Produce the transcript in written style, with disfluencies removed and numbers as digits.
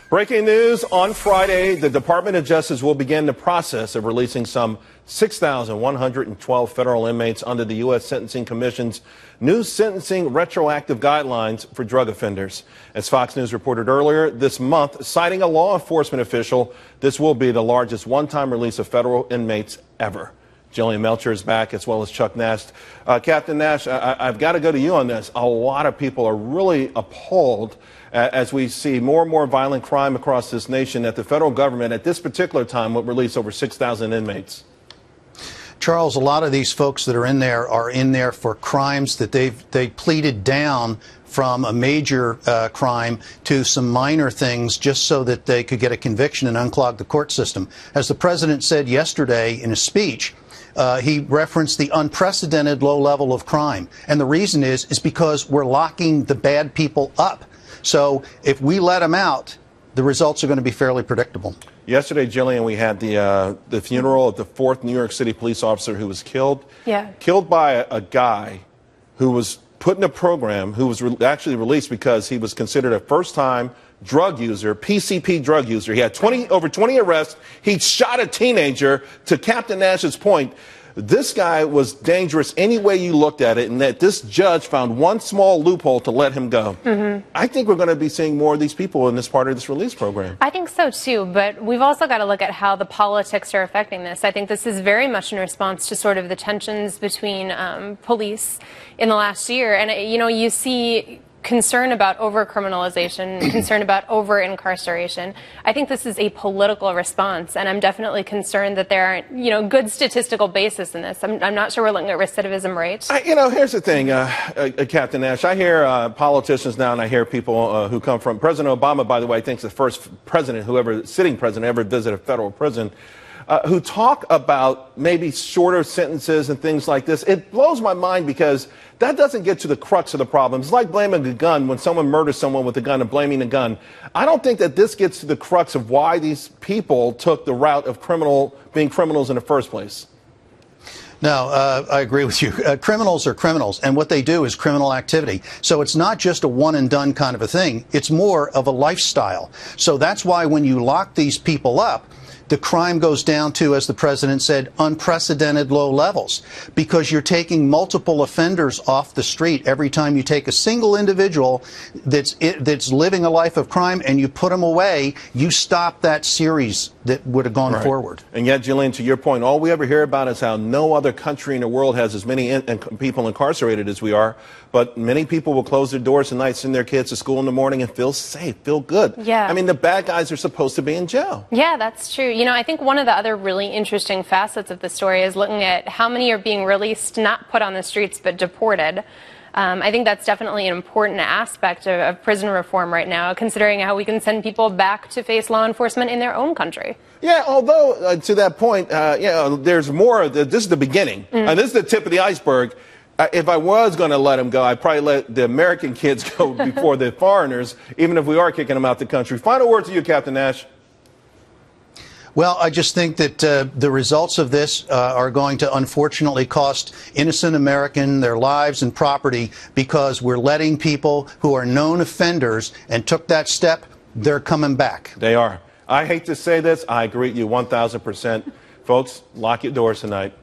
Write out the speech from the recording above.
Breaking news on Friday, the Department of Justice will begin the process of releasing some 6,112 federal inmates under the U.S. Sentencing Commission's new sentencing retroactive guidelines for drug offenders. As Fox News reported earlier this month, citing a law enforcement official, this will be the largest one-time release of federal inmates ever. Jillian Melchior is back, as well as Chuck Nash. Captain Nash, I've got to go to you on this. A lot of people are really appalled as we see more and more violent crime across this nation that the federal government at this particular time will release over 6,000 inmates. Charles, a lot of these folks that are in there for crimes that they pleaded down from a major crime to some minor things just so that they could get a conviction and unclog the court system. As the president said yesterday in a speech, he referenced the unprecedented low level of crime. And the reason is because we're locking the bad people up. So if we let them out, the results are going to be fairly predictable. Yesterday, Jillian, we had the funeral of the 4th New York City police officer who was killed. Yeah. Killed by a guy who was put in a program, who was actually released because he was considered a first-time drug user, PCP drug user. He had over 20 arrests. He shot a teenager. To Captain Nash's point, this guy was dangerous any way you looked at it, and that this judge found one small loophole to let him go. I think we're going to be seeing more of these people in this part of this release program. I think so, too, but we've also got to look at how the politics are affecting this. I think this is very much in response to sort of the tensions between police in the last year. And, you know, you see concern about over-criminalization, concern over about over-incarceration. I think this is a political response, and I'm definitely concerned that there aren't, you know, good statistical basis in this. I'm not sure we're looking at recidivism rates. Here's the thing, Captain Nash. I hear politicians now, and I hear people who come from President Obama, by the way, I think is the first president, sitting president, ever visited a federal prison, who talk about maybe shorter sentences and things like this. It blows my mind because that doesn't get to the crux of the problem. It's like blaming a gun when someone murders someone with a gun and blaming a gun. I don't think that this gets to the crux of why these people took the route of being criminals in the first place. No, I agree with you. Criminals are criminals, and what they do is criminal activity. So it's not just a one-and-done kind of a thing. It's more of a lifestyle. So that's why when you lock these people up, the crime goes down to, as the president said, unprecedented low levels, because you're taking multiple offenders off the street every time you take a single individual that's living a life of crime and you put them away. You stop that series that would have gone forward. And yet, Jillian, to your point, all we ever hear about is how no other country in the world has as many people incarcerated as we are. But many people will close their doors at night, send their kids to school in the morning, and feel safe, feel good. Yeah. I mean, the bad guys are supposed to be in jail. Yeah, that's true. You know, I think one of the other really interesting facets of the story is looking at how many are being released, not put on the streets, but deported. I think that's definitely an important aspect of prison reform right now, considering how we can send people back to face law enforcement in their own country. Yeah, although to that point, there's more. This is the beginning. This is the tip of the iceberg. If I was going to let them go, I'd probably let the American kids go before the foreigners, even if we are kicking them out the country. Final word to you, Captain Nash. Well, I just think that the results of this are going to unfortunately cost innocent Americans their lives and property, because we're letting people who are known offenders and took that step, they're coming back. They are. I hate to say this. I agree with you 1,000%. Folks, lock your doors tonight.